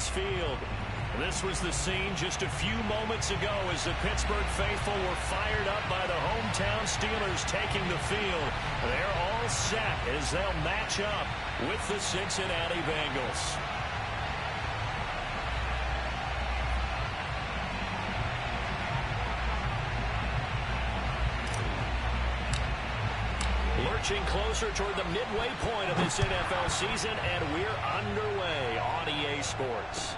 Heinz Field. This was the scene just a few moments ago as the Pittsburgh faithful were fired up by the hometown Steelers taking the field. They're all set as they'll match up with the Cincinnati Bengals. Lurching closer toward the midway point of this NFL season, and we're underway on EA Sports.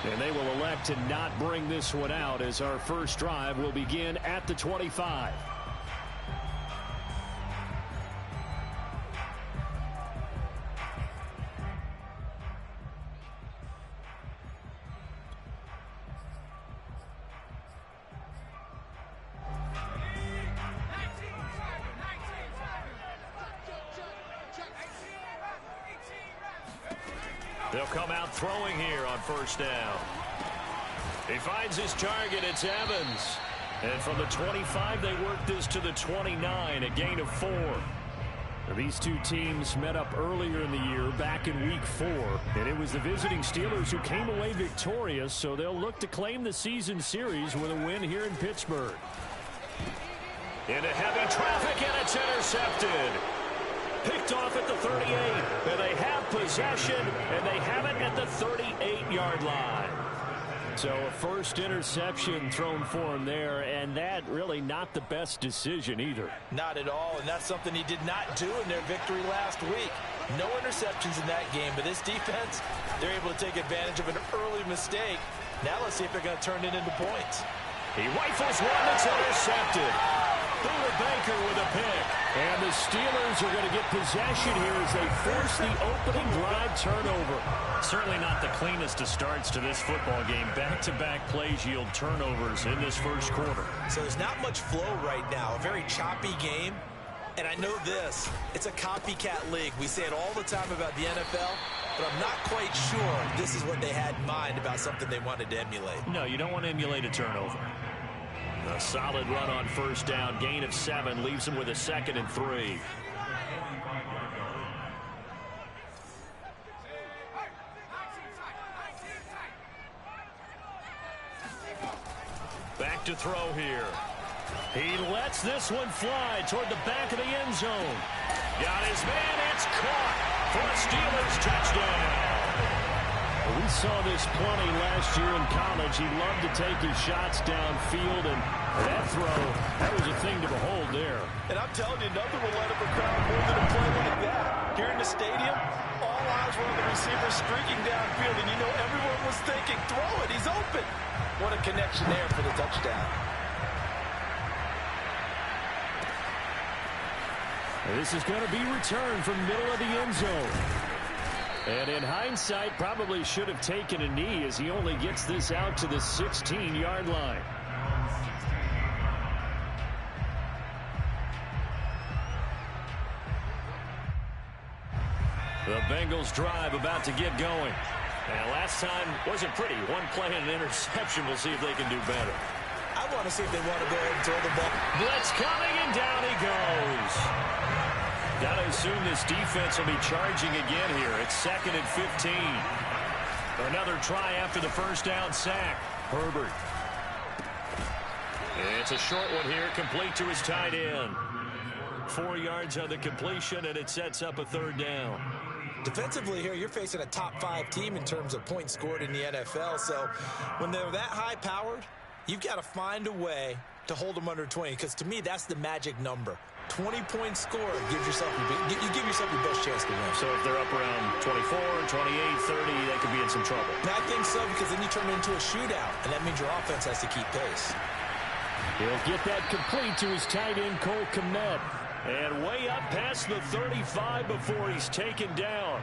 And they will elect to not bring this one out as our first drive will begin at the 25. They'll come out throwing here on first down. He finds his target. It's Evans. And from the 25, they work this to the 29, a gain of 4. These two teams met up earlier in the year, back in Week 4. And it was the visiting Steelers who came away victorious, so they'll look to claim the season series with a win here in Pittsburgh. Into heavy traffic, and it's intercepted. Picked off at the 38, and they have possession, and they have it at the 38-yard line. So a first interception thrown for him there, and that really not the best decision either. Not at all, and that's something he did not do in their victory last week. No interceptions in that game, but this defense, they're able to take advantage of an early mistake. Now let's see if they're going to turn it into points. He rifles one that's intercepted. Buda Baker with a pick. And the Steelers are going to get possession here as they force the opening drive turnover. Certainly not the cleanest of starts to this football game. Back-to-back plays yield turnovers in this first quarter. So there's not much flow right now. A very choppy game. And I know this. It's a copycat league. We say it all the time about the NFL. But I'm not quite sure this is what they had in mind about something they wanted to emulate. No, you don't want to emulate a turnover. A solid run on first down. Gain of 7 leaves him with a 2nd and 3. Back to throw here. He lets this one fly toward the back of the end zone. Got his man. It's caught for a Steelers touchdown. We saw this plenty last year in college. He loved to take his shots downfield, and that throw, that was a thing to behold there. And I'm telling you, nothing will let up a crowd more than a play like that. Here in the stadium, all eyes were on the receiver streaking downfield, and you know everyone was thinking, throw it, he's open. What a connection there for the touchdown. And this is going to be returned from middle of the end zone. And in hindsight, probably should have taken a knee as he only gets this out to the 16-yard line. The Bengals drive about to get going. And last time wasn't pretty. One play and an interception. We'll see if they can do better. I want to see if they want to go ahead and throw the ball. Blitz coming, and down he goes. Got to assume this defense will be charging again here. It's 2nd and 15. Another try after the first down sack. Herbert. It's a short one here, complete to his tight end. 4 yards on the completion, and it sets up a 3rd down. Defensively here, you're facing a top 5 team in terms of points scored in the NFL. So when they're that high-powered, you've got to find a way to hold them under 20, because to me, that's the magic number. 20-point score gives yourself you give yourself your best chance to win. So if they're up around 24, 28, 30, they could be in some trouble. I think so, because then you turn it into a shootout, and that means your offense has to keep pace. He'll get that complete to his tight end, Cole Kmet. And way up past the 35 before he's taken down.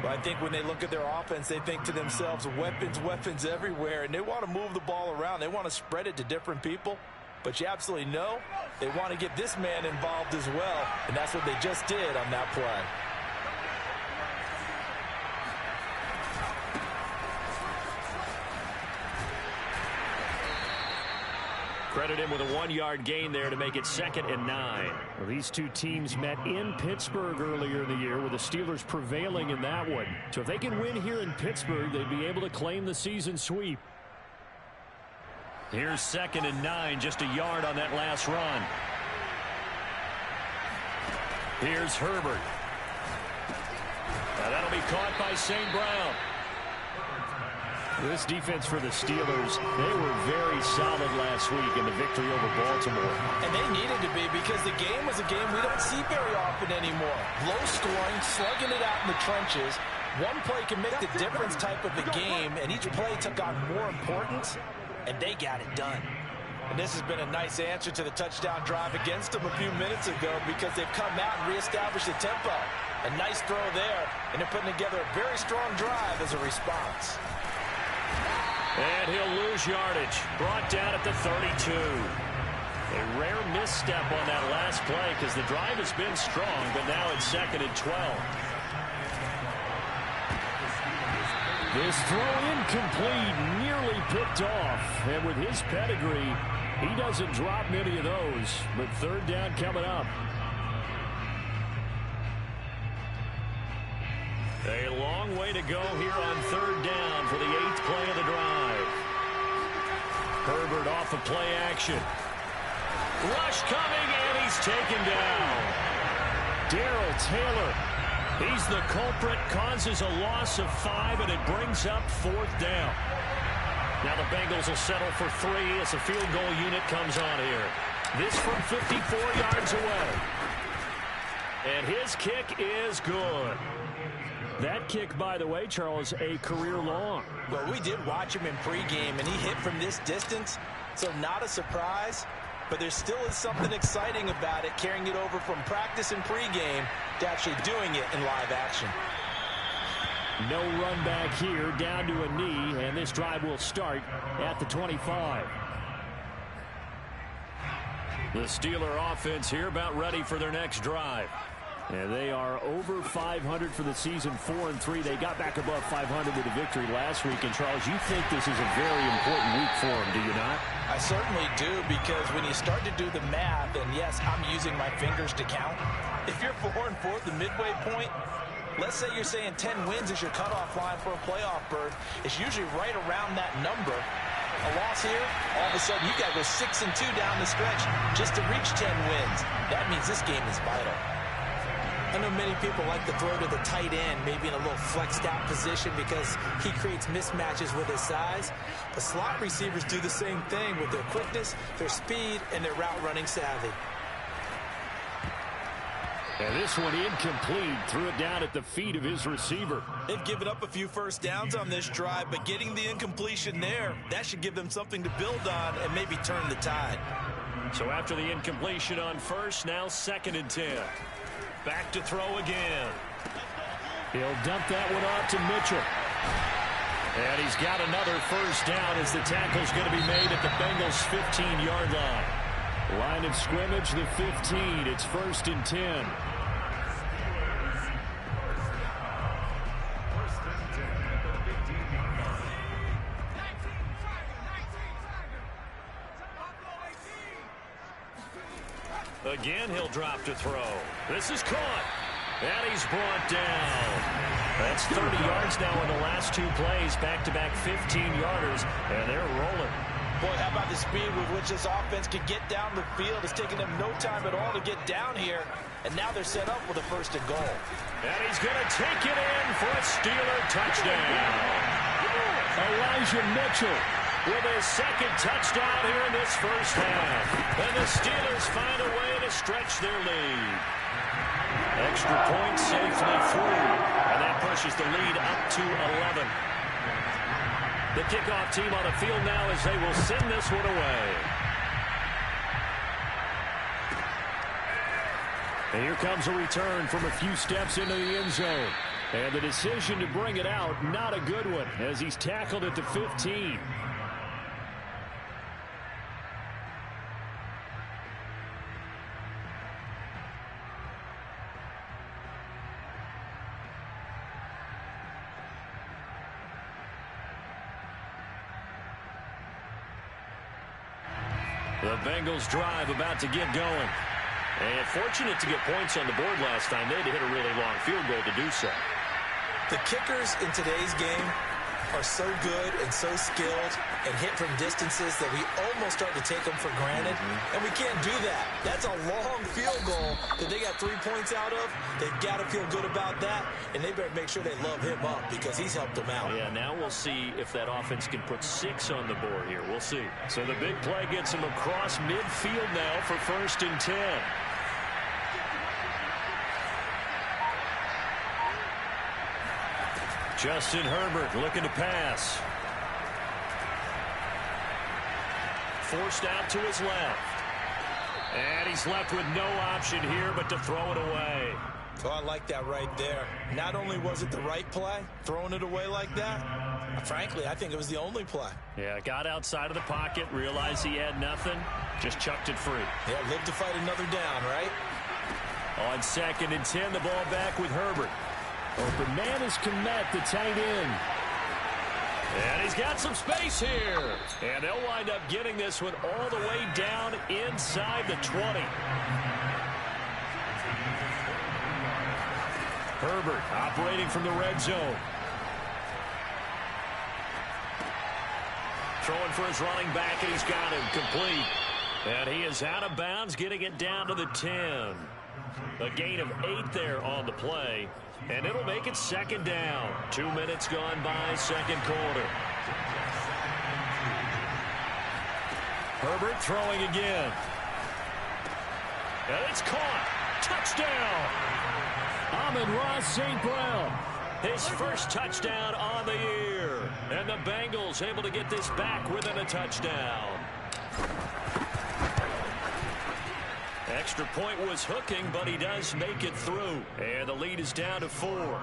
Well, I think when they look at their offense, they think to themselves, weapons everywhere, and they want to move the ball around. They want to spread it to different people. But you absolutely know they want to get this man involved as well, and that's what they just did on that play. Credit him with a 1-yard gain there to make it 2nd and 9. Well, these two teams met in Pittsburgh earlier in the year, with the Steelers prevailing in that one. So if they can win here in Pittsburgh, they'd be able to claim the season sweep. Here's 2nd and 9, just a yard on that last run. Here's Herbert. Now that'll be caught by St. Brown. This defense for the Steelers, they were very solid last week in the victory over Baltimore. And they needed to be, because the game was a game we don't see very often anymore. Low scoring, slugging it out in the trenches. One play can make the difference type of a game, and each play took on more importance, and they got it done. And this has been a nice answer to the touchdown drive against them a few minutes ago, because they've come out and reestablished the tempo. A nice throw there, and they're putting together a very strong drive as a response. And he'll lose yardage. Brought down at the 32. A rare misstep on that last play, because the drive has been strong, but now it's 2nd and 12. This throw incomplete, nearly picked off. And with his pedigree, he doesn't drop many of those. But 3rd down coming up. A long way to go here on 3rd down for the 8th play of the drive. Herbert off of play action. Rush coming, and he's taken down. Darrell Taylor. He's the culprit, causes a loss of 5, and it brings up 4th down. Now the Bengals will settle for 3 as a field goal unit comes on here. This from 54 yards away. And his kick is good. That kick, by the way, Charles, a career long. Well, we did watch him in pregame, and he hit from this distance, so not a surprise. But there still is something exciting about it, carrying it over from practice and pregame to actually doing it in live action. No run back here, down to a knee, and this drive will start at the 25. The Steeler offense here about ready for their next drive. And they are over 500 for the season, 4-3. They got back above 500 with a victory last week. And, Charles, you think this is a very important week for them, do you not? I certainly do, because when you start to do the math, and yes, I'm using my fingers to count. If you're 4-4 at the midway point, let's say you're saying 10 wins is your cutoff line for a playoff berth. It's usually right around that number. A loss here, all of a sudden you got to go 6-2 down the stretch just to reach 10 wins. That means this game is vital. I know many people like to throw to the tight end, maybe in a little flexed out position, because he creates mismatches with his size. The slot receivers do the same thing with their quickness, their speed, and their route running savvy. And this one incomplete, threw it down at the feet of his receiver. They've given up a few first downs on this drive, but getting the incompletion there, that should give them something to build on and maybe turn the tide. So after the incompletion on first, now 2nd and 10. Back to throw again. He'll dump that one off to Mitchell. And he's got another first down as the tackle's going to be made at the Bengals' 15-yard line. Line of scrimmage, the 15. It's 1st and 10. Again, he'll drop to throw. This is caught. And he's brought down. That's 30 yards now in the last 2 plays. Back-to-back 15-yarders, and they're rolling. Boy, how about the speed with which this offense can get down the field? It's taken them no time at all to get down here, and now they're set up with a 1st and goal. And he's going to take it in for a Steeler touchdown. Elijah Mitchell with his 2nd touchdown here in this first half. And the Steelers find a way to stretch their lead. Extra point safely through, and that pushes the lead up to 11. The kickoff team on the field now as they will send this one away. And here comes a return from a few steps into the end zone. And the decision to bring it out, not a good one, as he's tackled at the 15. The Bengals drive about to get going. And fortunate to get points on the board last time. They had to hit a really long field goal to do so. The kickers in today's game are so good and so skilled and hit from distances that we almost start to take them for granted. And we can't do that. That's a long field goal that they got 3 points out of. They've got to feel good about that, and they better make sure they love him up because he's helped them out. Yeah, now we'll see if that offense can put 6 on the board here. We'll see. So the big play gets him across midfield now for 1st and 10. Justin Herbert looking to pass. Forced out to his left. And he's left with no option here but to throw it away. So I like that right there. Not only was it the right play, throwing it away like that, frankly, I think it was the only play. Yeah, got outside of the pocket, realized he had nothing, just chucked it free. Yeah, live to fight another down, right? On 2nd and 10, the ball back with Herbert. Open man is Komet, the tight end. And he's got some space here. And they'll wind up getting this one all the way down inside the 20. Herbert operating from the red zone. Throwing for his running back, and he's got him complete. And he is out of bounds, getting it down to the 10. A gain of 8 there on the play. And it'll make it 2nd down. 2 minutes gone by, 2nd quarter. Herbert throwing again. And it's caught. Touchdown. Amon-Ra St. Brown. His first touchdown on the year. And the Bengals able to get this back within a touchdown. Extra point was hooking, but he does make it through. And the lead is down to 4.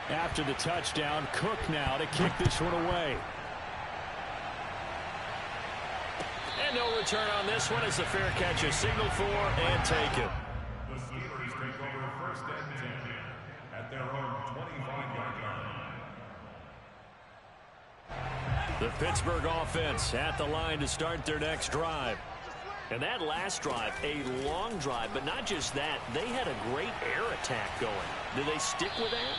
After the touchdown, Cook now to kick this one away. And no return on this one as the fair catch is signaled for and taken. The Steelers take over 1st and 10 at their own 25-yard line. The Pittsburgh offense at the line to start their next drive. And that last drive, a long drive, but not just that, they had a great air attack going. Do they stick with that?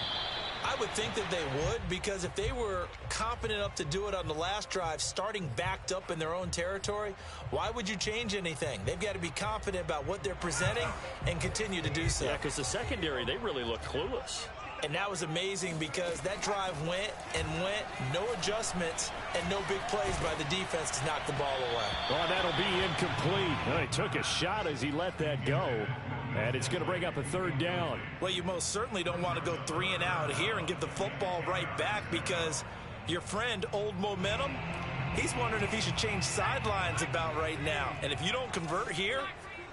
I would think that they would, because if they were competent enough to do it on the last drive, starting backed up in their own territory, why would you change anything? They've got to be confident about what they're presenting and continue to do so. Yeah, because the secondary, they really looked clueless. And that was amazing because that drive went and went, no adjustments, and no big plays by the defense to knock the ball away. Oh, that'll be incomplete. Oh, he took a shot as he let that go. And it's going to bring up a 3rd down. Well, you most certainly don't want to go 3 and out here and give the football right back, because your friend, Old Momentum, he's wondering if he should change sidelines about right now. And if you don't convert here,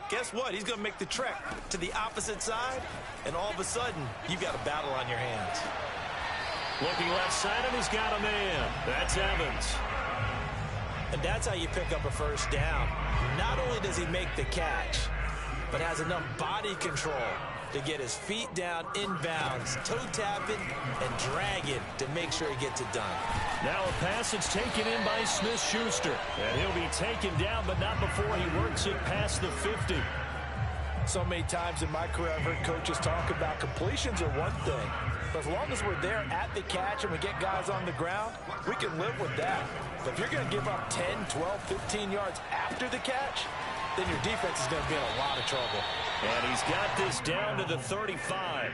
guess what? He's going to make the trek to the opposite side, and all of a sudden, you've got a battle on your hands. Looking left side, and he's got a man. That's Evans. And that's how you pick up a 1st down. Not only does he make the catch, but has enough body control to get his feet down inbounds, toe tapping and dragging to make sure he gets it done. Now a pass that's taken in by Smith-Schuster. And he'll be taken down, but not before he works it past the 50. So many times in my career, I've heard coaches talk about completions are one thing, but as long as we're there at the catch and we get guys on the ground, we can live with that. But if you're going to give up 10, 12, 15 yards after the catch, then your defense is going to be in a lot of trouble. And he's got this down to the 35.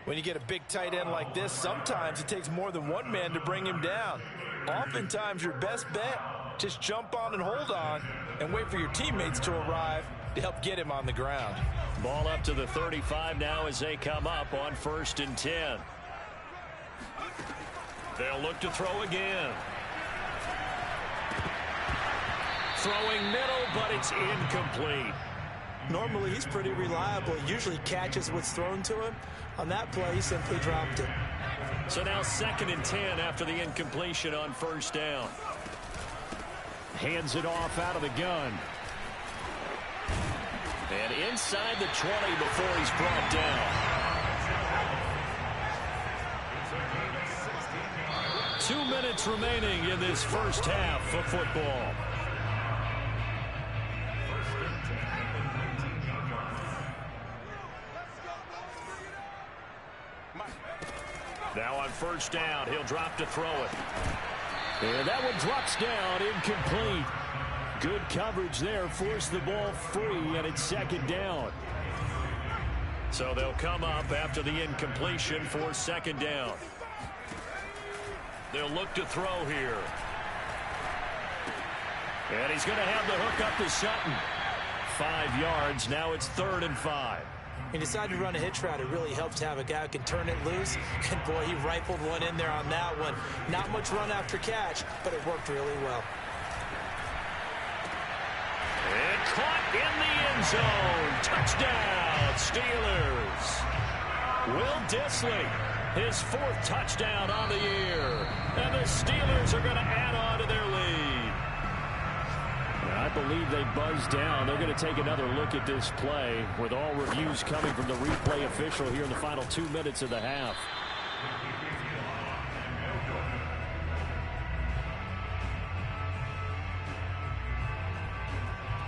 When you get a big tight end like this, sometimes it takes more than one man to bring him down. Oftentimes, your best bet, just jump on and hold on and wait for your teammates to arrive to help get him on the ground. Ball up to the 35 now as they come up on 1st and 10. They'll look to throw again. Throwing middle, but it's incomplete. Normally, he's pretty reliable. He usually catches what's thrown to him. On that play, he simply dropped it. So now 2nd and 10 after the incompletion on 1st down. Hands it off out of the gun. And inside the 20 before he's brought down. 2 minutes remaining in this first half of football. Now on first down, he'll drop to throw it. And that one drops down, incomplete. Good coverage there, forced the ball free, and it's second down. So they'll come up after the incompletion for second down. They'll look to throw here. And he's going to have the hook up to Sutton. 5 yards, now it's 3rd and 5. He decided to run a hitch route. It really helps to have a guy who can turn it loose. And, boy, he rifled one in there on that one. Not much run after catch, but it worked really well. And caught in the end zone. Touchdown, Steelers. Will Dissly, his 4th touchdown on the year. And the Steelers are going to add on to their lead. I believe they buzzed down. They're going to take another look at this play with all reviews coming from the replay official here in the final 2 minutes of the half.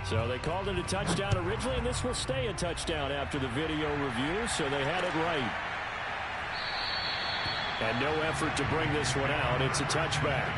So they called it a touchdown originally, and this will stay a touchdown after the video review, so they had it right. And no effort to bring this one out. It's a touchback.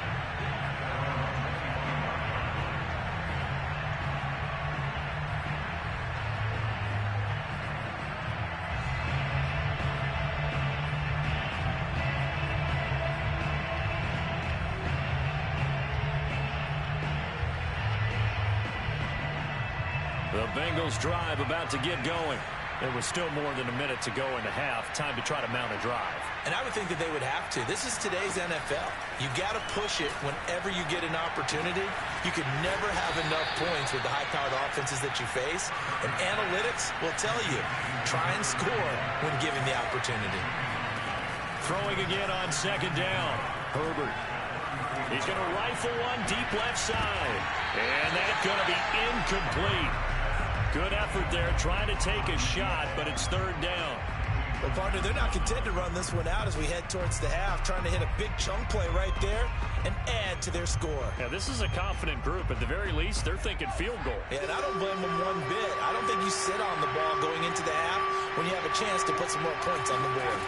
The Bengals drive about to get going. There was still more than a minute to go in the half. Time to try to mount a drive. And I would think that they would have to. This is today's NFL. You got to push it whenever you get an opportunity. You could never have enough points with the high-powered offenses that you face. And analytics will tell you, try and score when given the opportunity. Throwing again on second down. Herbert. He's going to rifle one deep left side. And that's going to be incomplete. Good effort there, trying to take a shot, but it's 3rd down. Well, partner, they're not content to run this one out as we head towards the half, trying to hit a big chunk play right there and add to their score. Yeah, this is a confident group. At the very least, they're thinking field goal. Yeah, and I don't blame them one bit. I don't think you sit on the ball going into the half when you have a chance to put some more points on the board.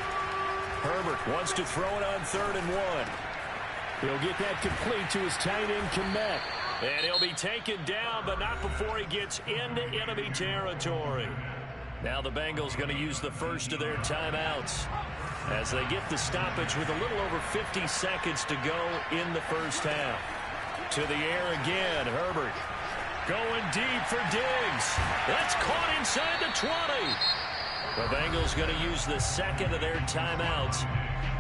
Herbert wants to throw it on 3rd and 1. He'll get that complete to his tight end, Komet. And he'll be taken down, but not before he gets into enemy territory. Now the Bengals going to use the first of their timeouts as they get the stoppage with a little over 50 seconds to go in the first half. To the air again, Herbert. Going deep for Diggs. That's caught inside the 20. The Bengals going to use the second of their timeouts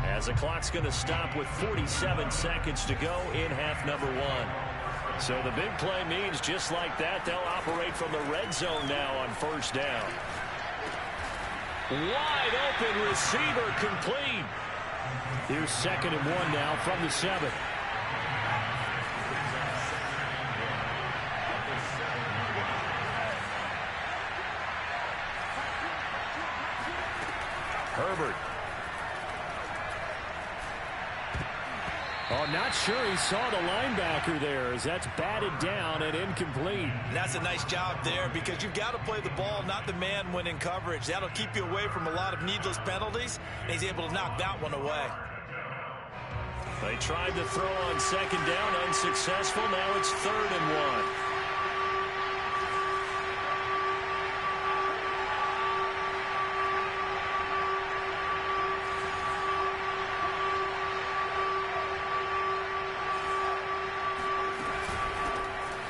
as the clock's going to stop with 47 seconds to go in half number 1. So the big play means just like that, they'll operate from the red zone now on first down. Wide open receiver complete. Here's 2nd and 1 now from the 7. Herbert. Oh, not sure he saw the linebacker there as that's batted down and incomplete. And that's a nice job there because you've got to play the ball, not the man when in coverage. That'll keep you away from a lot of needless penalties, and he's able to knock that one away. They tried to throw on second down, unsuccessful. Now it's 3rd and 1.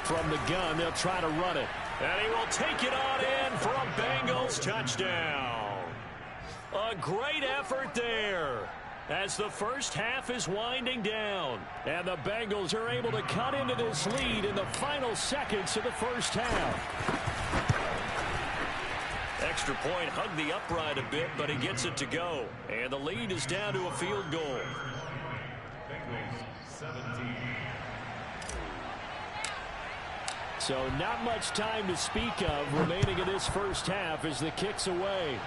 From the gun, they'll try to run it. And he will take it on in for a Bengals touchdown. A great effort there as the first half is winding down. And the Bengals are able to cut into this lead in the final seconds of the first half. Extra point hugged the upright a bit, but he gets it to go. And the lead is down to a field goal. Bengals 17. So not much time to speak of remaining in this first half as the kick's away.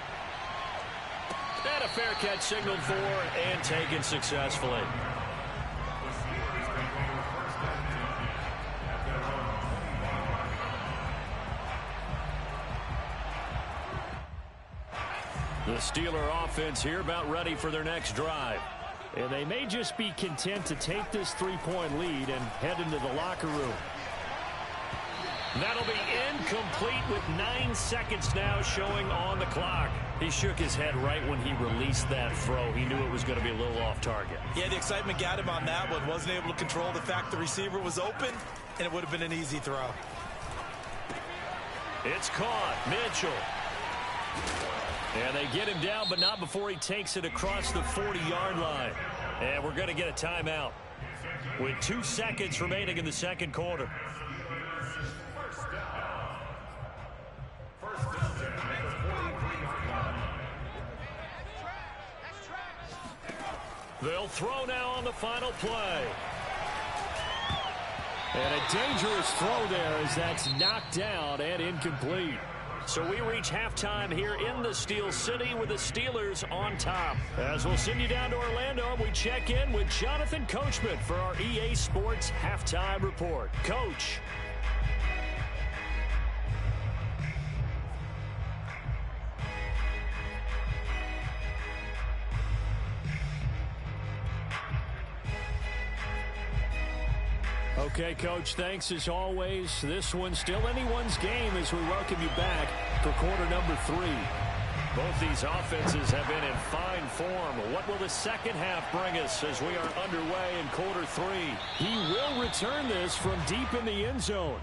And a fair catch signaled for and taken successfully. The Steeler offense here about ready for their next drive. And they may just be content to take this 3-point lead and head into the locker room. That'll be incomplete with 9 seconds now showing on the clock. He shook his head right when he released that throw. He knew it was going to be a little off target. Yeah, the excitement got him on that one. Wasn't able to control the fact the receiver was open, and it would have been an easy throw. It's caught. Mitchell. And they get him down, but not before he takes it across the 40-yard line. And we're going to get a timeout with 2 seconds remaining in the second quarter. They'll throw now on the final play. And a dangerous throw there as that's knocked down and incomplete. So we reach halftime here in the Steel City with the Steelers on top. As we'll send you down to Orlando, we check in with Jonathan Coachman for our EA Sports Halftime Report. Coach. Okay, Coach, thanks as always. This one's still anyone's game as we welcome you back for quarter number 3. Both these offenses have been in fine form. What will the second half bring us as we are underway in quarter 3? He will return this from deep in the end zone.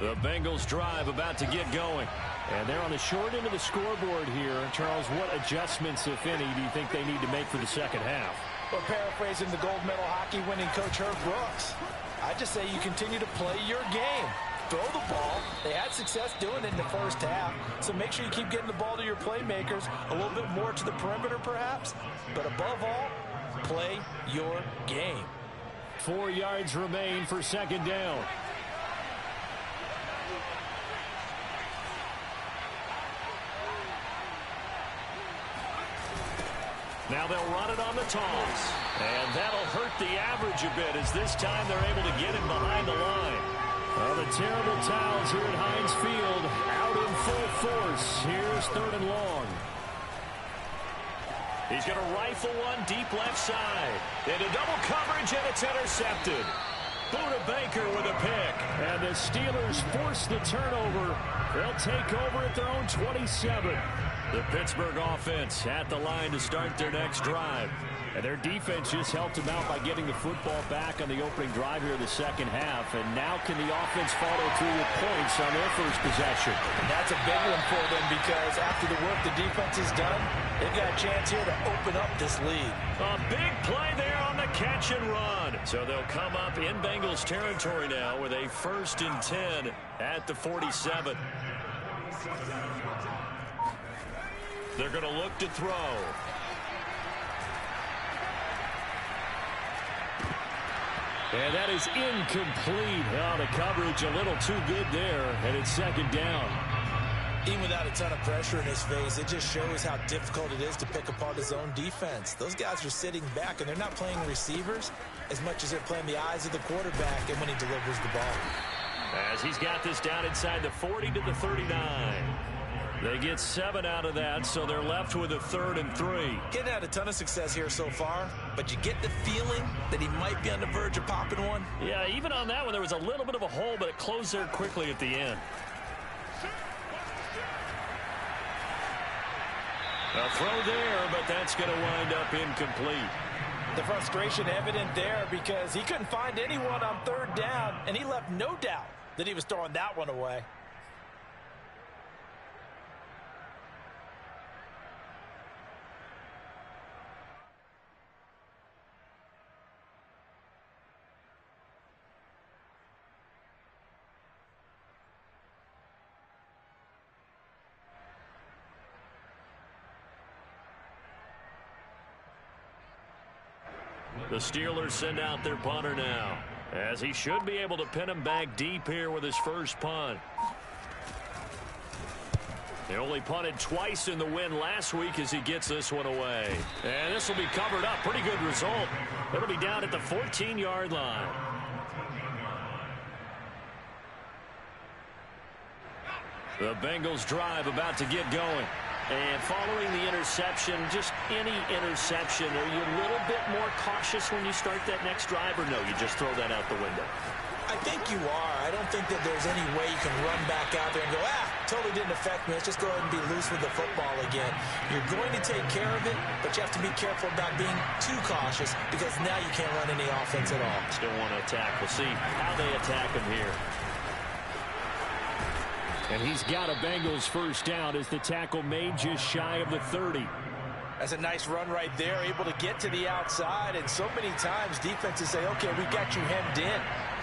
The Bengals drive about to get going. And they're on the short end of the scoreboard here. Charles, what adjustments, if any, do you think they need to make for the second half? Well, paraphrasing the gold medal hockey winning coach Herb Brooks, I just say you continue to play your game. Throw the ball. They had success doing it in the first half, so make sure you keep getting the ball to your playmakers, a little bit more to the perimeter perhaps, but above all, play your game. 4 yards remain for second down. Now they'll run it on the toss. And that'll hurt the average a bit as this time they're able to get him behind the line. Well, the terrible towels here at Heinz Field out in full force. Here's 3rd and long. He's going to rifle one deep left side. Into double coverage, and it's intercepted. Buda Baker with a pick. And the Steelers force the turnover. They'll take over at their own 27. The Pittsburgh offense at the line to start their next drive. And their defense just helped them out by getting the football back on the opening drive here in the second half. And now can the offense follow through with points on their first possession? And that's a big one for them because after the work the defense has done, they've got a chance here to open up this lead. A big play there on the catch and run. So they'll come up in Bengals territory now with a 1st and 10 at the 47. They're going to look to throw. And that is incomplete. Oh, the coverage a little too good there, and it's second down. Even without a ton of pressure in his face, it just shows how difficult it is to pick apart his own defense. Those guys are sitting back, and they're not playing receivers as much as they're playing the eyes of the quarterback and when he delivers the ball. As he's got this down inside the 40 to the 39. They get 7 out of that, so they're left with a 3rd and 3. Getting had a ton of success here so far, but you get the feeling that he might be on the verge of popping one. Yeah, even on that one, there was a little bit of a hole, but it closed there quickly at the end. A throw there, but that's going to wind up incomplete. The frustration evident there because he couldn't find anyone on 3rd down, and he left no doubt that he was throwing that one away. The Steelers send out their punter now, as he should be able to pin him back deep here with his first punt. They only punted twice in the win last week as he gets this one away. And this will be covered up. Pretty good result. It'll be down at the 14-yard line. The Bengals drive about to get going. And following the interception, just any interception, are you a little bit more cautious when you start that next drive, or no, you just throw that out the window? I think you are. I don't think that there's any way you can run back out there and go, totally didn't affect me. Let's just go ahead and be loose with the football again. You're going to take care of it, but you have to be careful about being too cautious because now you can't run any offense at all. Still want to attack. We'll see how they attack him here. And he's got a Bengals first down as the tackle made just shy of the 30. That's a nice run right there, able to get to the outside. And so many times defenses say, okay, we got you hemmed in.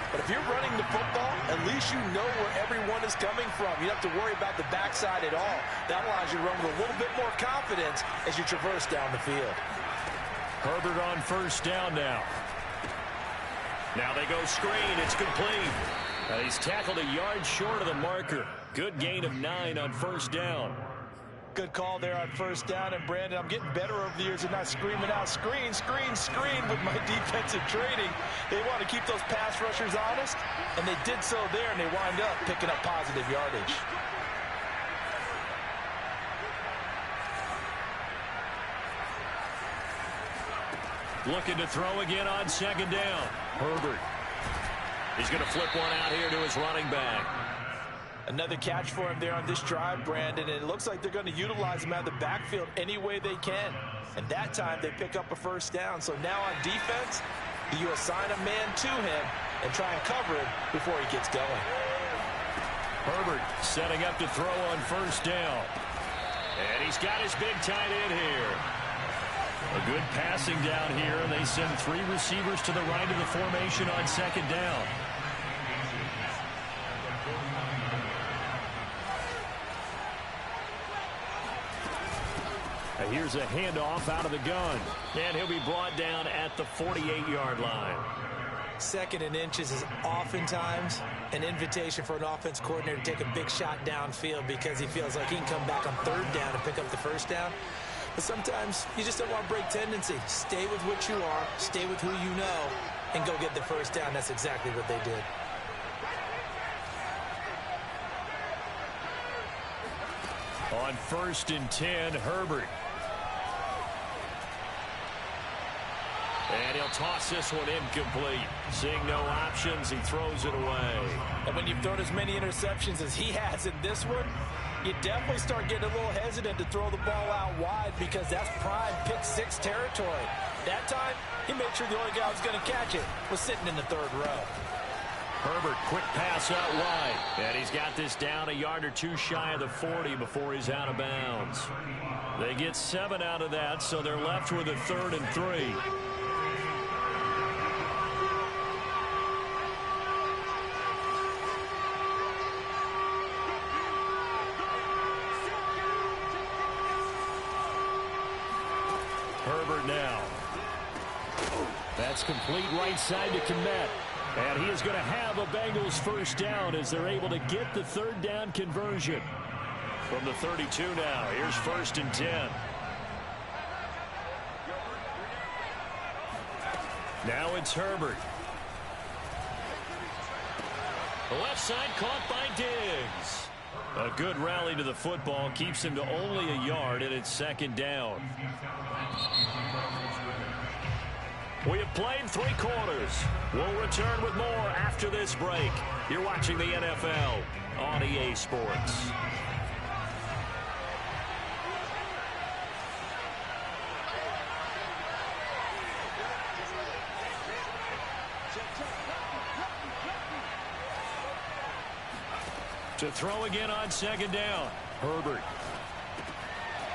But if you're running the football, at least you know where everyone is coming from. You don't have to worry about the backside at all. That allows you to run with a little bit more confidence as you traverse down the field. Herbert on first down now. Now they go screen. It's complete. He's tackled a yard short of the marker. Good gain of 9 on first down. Good call there on first down. And, Brandon, I'm getting better over the years and not screaming out, screen, screen, screen with my defensive training. They want to keep those pass rushers honest, and they did so there, and they wind up picking up positive yardage. Looking to throw again on second down. Herbert. He's going to flip one out here to his running back. Another catch for him there on this drive, Brandon, and it looks like they're going to utilize him out of the backfield any way they can. And that time they pick up a first down. So now on defense, do you assign a man to him and try and cover him before he gets going? Herbert setting up to throw on first down. And he's got his big tight end here. A good passing down here, and they send 3 receivers to the right of the formation on second down. Here's a handoff out of the gun. And he'll be brought down at the 48-yard line. Second and inches is oftentimes an invitation for an offense coordinator to take a big shot downfield because he feels like he can come back on third down and pick up the first down. But sometimes you just don't want to break tendency. Stay with what you are, stay with who you know, and go get the first down. That's exactly what they did. On first and 10, Herbert. And he'll toss this one incomplete. Seeing no options, he throws it away. And when you've thrown as many interceptions as he has in this one, you definitely start getting a little hesitant to throw the ball out wide because that's prime pick 6 territory. That time, he made sure the only guy who was going to catch it was sitting in the third row. Herbert, quick pass out wide. And he's got this down a yard or 2 shy of the 40 before he's out of bounds. They get 7 out of that, so they're left with a 3rd and 3. Herbert now. That's complete right side to Kmet. And he is going to have a Bengals first down as they're able to get the 3rd down conversion. From the 32 now, here's first and 10. Now it's Herbert. The left side caught by Diggs. A good rally to the football keeps him to only a yard, and it's 2nd down. We have played 3 quarters. We'll return with more after this break. You're watching the NFL on EA Sports. To throw again on 2nd down. Herbert.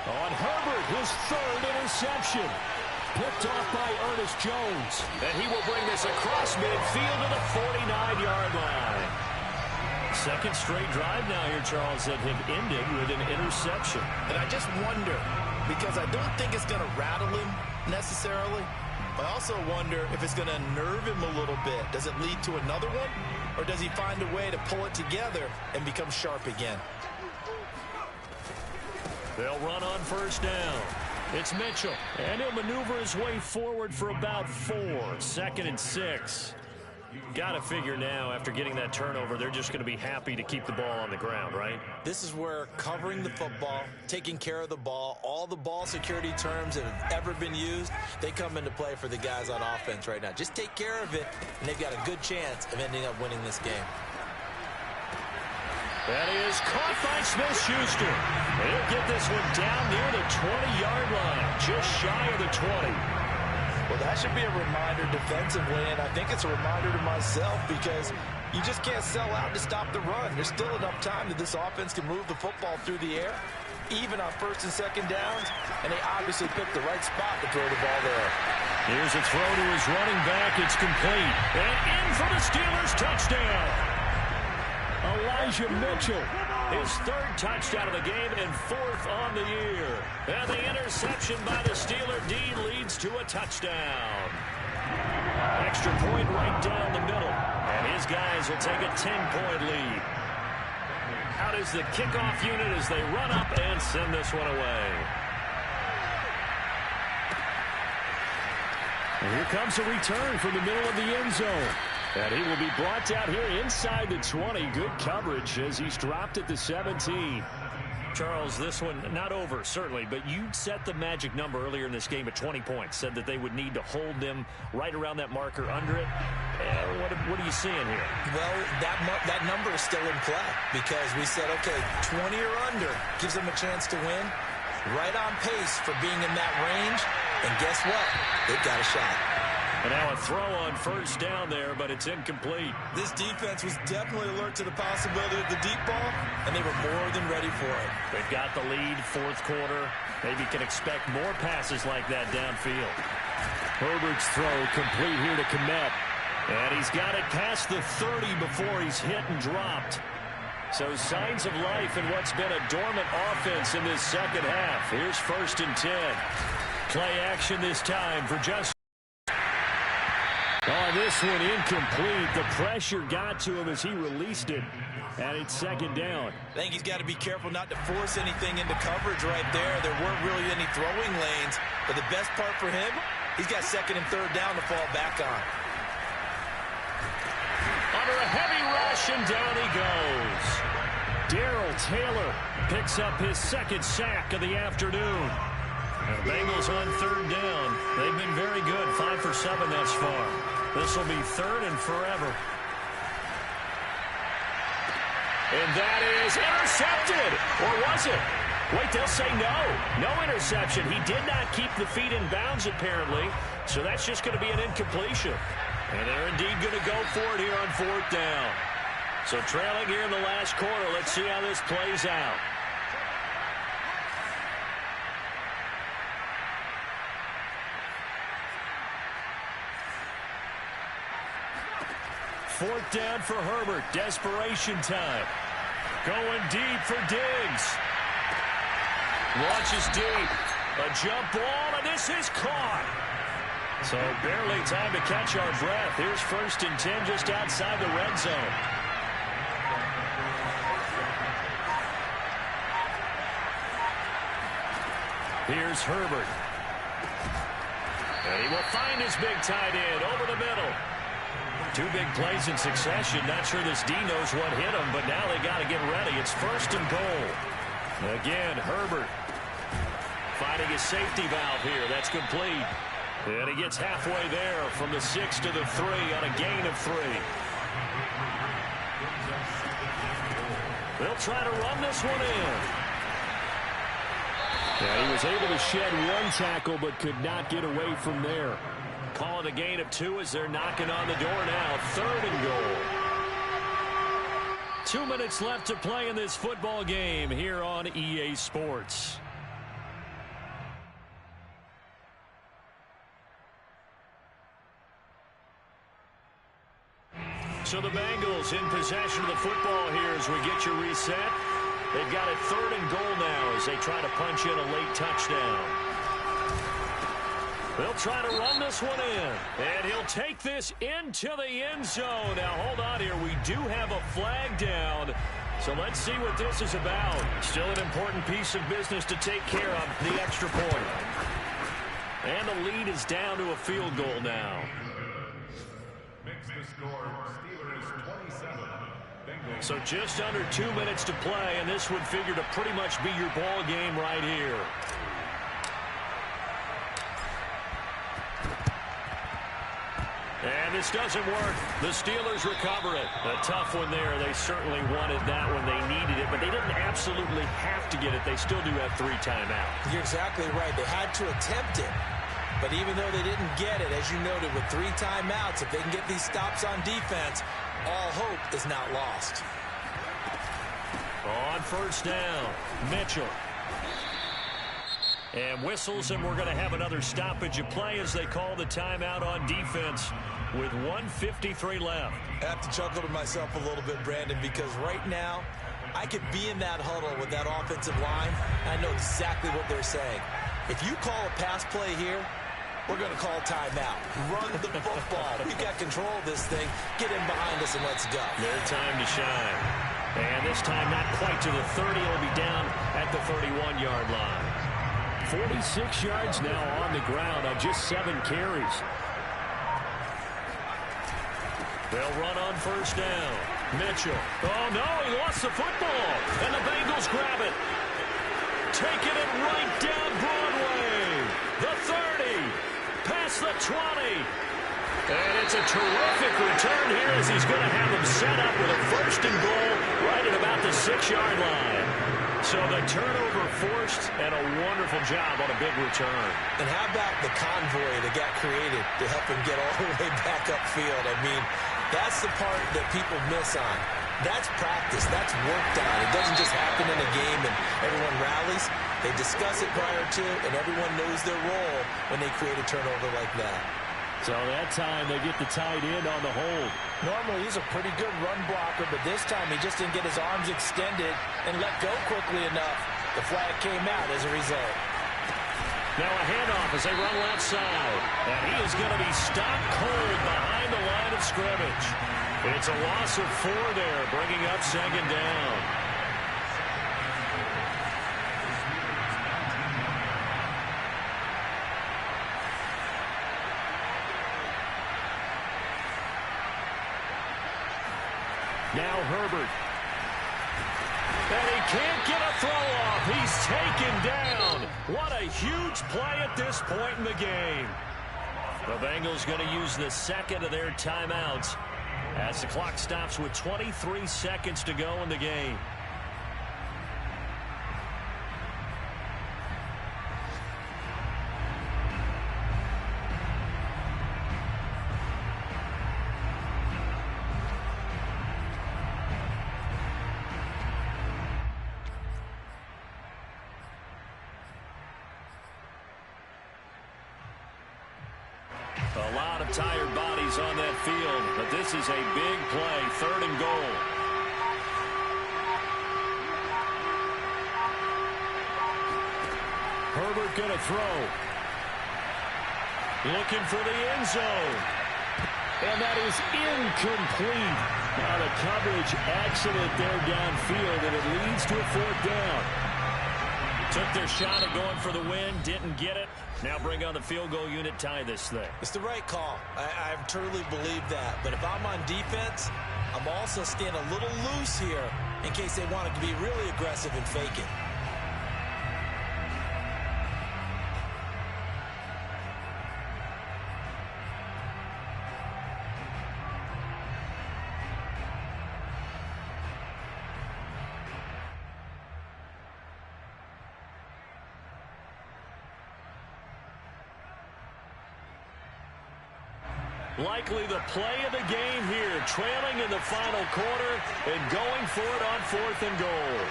On Herbert, his 3rd interception. Picked off by Ernest Jones. And he will bring this across midfield to the 49-yard line. 2nd straight drive now here, Charles, that have ended with an interception. And I just wonder, because I don't think it's going to rattle him necessarily, but I also wonder if it's going to nerve him a little bit. Does it lead to another one? Or does he find a way to pull it together and become sharp again? They'll run on first down. It's Mitchell, and he'll maneuver his way forward for about 4. 2nd and 6. Got to figure now, after getting that turnover, they're just going to be happy to keep the ball on the ground, right? This is where covering the football, taking care of the ball, all the ball security terms that have ever been used, they come into play for the guys on offense right now. Just take care of it, and they've got a good chance of ending up winning this game. That is caught by Smith-Schuster. He'll get this one down near the 20-yard line, just shy of the 20. Well, that should be a reminder defensively, and I think it's a reminder to myself because you just can't sell out to stop the run. There's still enough time that this offense can move the football through the air, even on 1st and 2nd downs, and they obviously picked the right spot to throw the ball there. Here's a throw to his running back. It's complete. And in for the Steelers touchdown. Elijah Mitchell, his 3rd touchdown of the game and 4th on the year. And the interception by the Steeler D leads to a touchdown. Extra point right down the middle. And his guys will take a 10-point lead. Out is the kickoff unit as they run up and send this one away. And here comes a return from the middle of the end zone. And he will be brought down here inside the 20. Good coverage as he's dropped at the 17. Charles, this one not over, certainly, but you set the magic number earlier in this game at 20 points. Said that they would need to hold them right around that marker under it. What are you seeing here? Well, that number is still in play because we said, okay, 20 or under gives them a chance to win. Right on pace for being in that range. And guess what? They've got a shot. And now a throw on first down there, but it's incomplete. This defense was definitely alert to the possibility of the deep ball, and they were more than ready for it. They've got the lead, 4th quarter. Maybe can expect more passes like that downfield. Herbert's throw complete here to Kmet. And he's got it past the 30 before he's hit and dropped. So signs of life in what's been a dormant offense in this 2nd half. Here's 1st and 10. Play action this time for Justin. Oh, this one incomplete. The pressure got to him as he released it. And it's 2nd down. I think he's got to be careful not to force anything into coverage right there. There weren't really any throwing lanes. But the best part for him, he's got 2nd and 3rd down to fall back on. Under a heavy rush, and down he goes. Darrell Taylor picks up his 2nd sack of the afternoon. And the Bengals on 3rd down. They've been very good, 5 for 7 thus far. This will be 3rd and forever. And that is intercepted. Or was it? Wait, they'll say no. No interception. He did not keep the feet in bounds, apparently. So that's just going to be an incompletion. And they're indeed going to go for it here on 4th down. So trailing here in the last quarter. Let's see how this plays out. 4th down for Herbert. Desperation time. Going deep for Diggs. Launches deep. A jump ball, and this is caught. So barely time to catch our breath. Here's 1st and 10 just outside the red zone. Here's Herbert. And he will find his big tight end over the middle. 2 big plays in succession. Not sure this D knows what hit him, but now they got to get ready. It's 1st and goal. Again, Herbert finding his safety valve here. That's complete. And he gets halfway there from the 6 to the 3 on a gain of 3. They'll try to run this one in. Yeah, he was able to shed 1 tackle, but could not get away from there. Call it a gain of 2 as they're knocking on the door now. 3rd and goal. 2 minutes left to play in this football game here on EA Sports. So the Bengals in possession of the football here as we get you reset. They've got it 3rd and goal now as they try to punch in a late touchdown. They'll try to run this one in. And he'll take this into the end zone. Now, hold on here. We do have a flag down. So let's see what this is about. Still an important piece of business to take care of, the extra point. And the lead is down to a field goal now. Makes the score Steelers 27. Bengals. So just under 2 minutes to play, and this would figure to pretty much be your ball game right here. And this doesn't work. The Steelers recover it. A tough one there. They certainly wanted that when they needed it, but they didn't absolutely have to get it. They still do have 3 timeouts. You're exactly right. They had to attempt it. But even though they didn't get it, as you noted, with 3 timeouts, if they can get these stops on defense, all hope is not lost. On first down, Mitchell. And whistles, and we're going to have another stoppage of play as they call the timeout on defense with 1:53 left. I have to chuckle to myself a little bit, Brandon, because right now I could be in that huddle with that offensive line. I know exactly what they're saying. If you call a pass play here, we're going to call timeout. Run the football. We've got control of this thing. Get in behind us and let's go. Their time to shine. And this time not quite to the 30. It'll be down at the 31-yard line. 46 yards now on the ground on just 7 carries. They'll run on first down. Mitchell. Oh, no, he lost the football. And the Bengals grab it. Taking it right down Broadway. The 30. Past the 20. And it's a terrific return here as he's going to have them set up with a 1st and goal right at about the 6-yard line. So the turnover forced and a wonderful job on a big return. And how about the convoy that got created to help him get all the way back upfield? I mean, that's the part that people miss on. That's practice. That's worked on. It doesn't just happen in a game and everyone rallies. They discuss it prior to, and everyone knows their role when they create a turnover like that. So that time they get the tight end on the hold. Normally he's a pretty good run blocker, but this time he just didn't get his arms extended and let go quickly enough. The flag came out as a result. Now a handoff as they run left side. And he is going to be stopped cold behind the line of scrimmage. It's a loss of 4 there, bringing up 2nd down. Now Herbert. And he can't get a throw off. He's taken down. What a huge play at this point in the game. The Bengals going to use the 2nd of their timeouts as the clock stops with 23 seconds to go in the game. A lot of tired bodies on that field, but this is a big play, 3rd and goal. Herbert going to throw. Looking for the end zone. And that is incomplete. Now the coverage accident there downfield, and it leads to a 4th down. Took their shot at going for the win, didn't get it. Now bring on the field goal unit, tie this thing. It's the right call. I truly believe that. But if I'm on defense, I'm also staying a little loose here in case they want to be really aggressive and fake it. Likely the play of the game here, trailing in the final quarter and going for it on 4th and goal.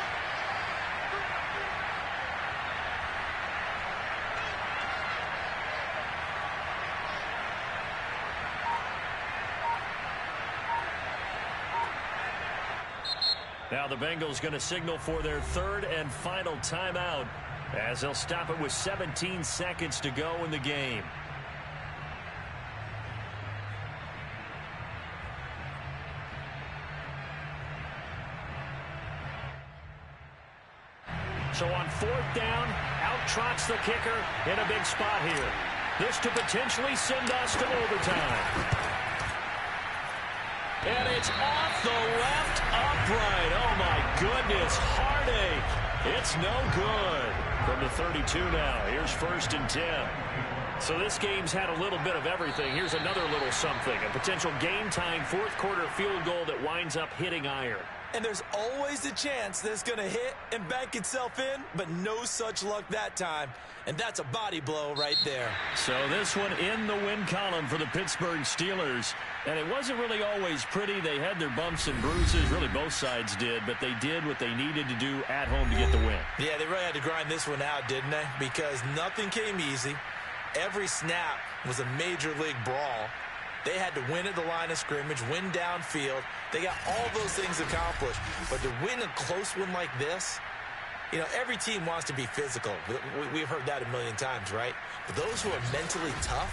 Now the Bengals going to signal for their 3rd and final timeout as they'll stop it with 17 seconds to go in the game. So on 4th down, out trots the kicker in a big spot here. This to potentially send us to overtime. And it's off the left upright. Oh, my goodness. Heartache. It's no good. From the 32 now. Here's 1st and 10. So this game's had a little bit of everything. Here's another little something. A potential game-tying 4th quarter field goal that winds up hitting iron. And there's always a chance that it's going to hit and bank itself in, but no such luck that time. And that's a body blow right there. So this one in the win column for the Pittsburgh Steelers. And it wasn't really always pretty. They had their bumps and bruises. Really, both sides did. But they did what they needed to do at home to get the win. Yeah, they really had to grind this one out, didn't they? Because nothing came easy. Every snap was a major league brawl. They had to win at the line of scrimmage, win downfield. They got all those things accomplished. But to win a close one like this, you know, every team wants to be physical. We've heard that a million times, right? But those who are mentally tough,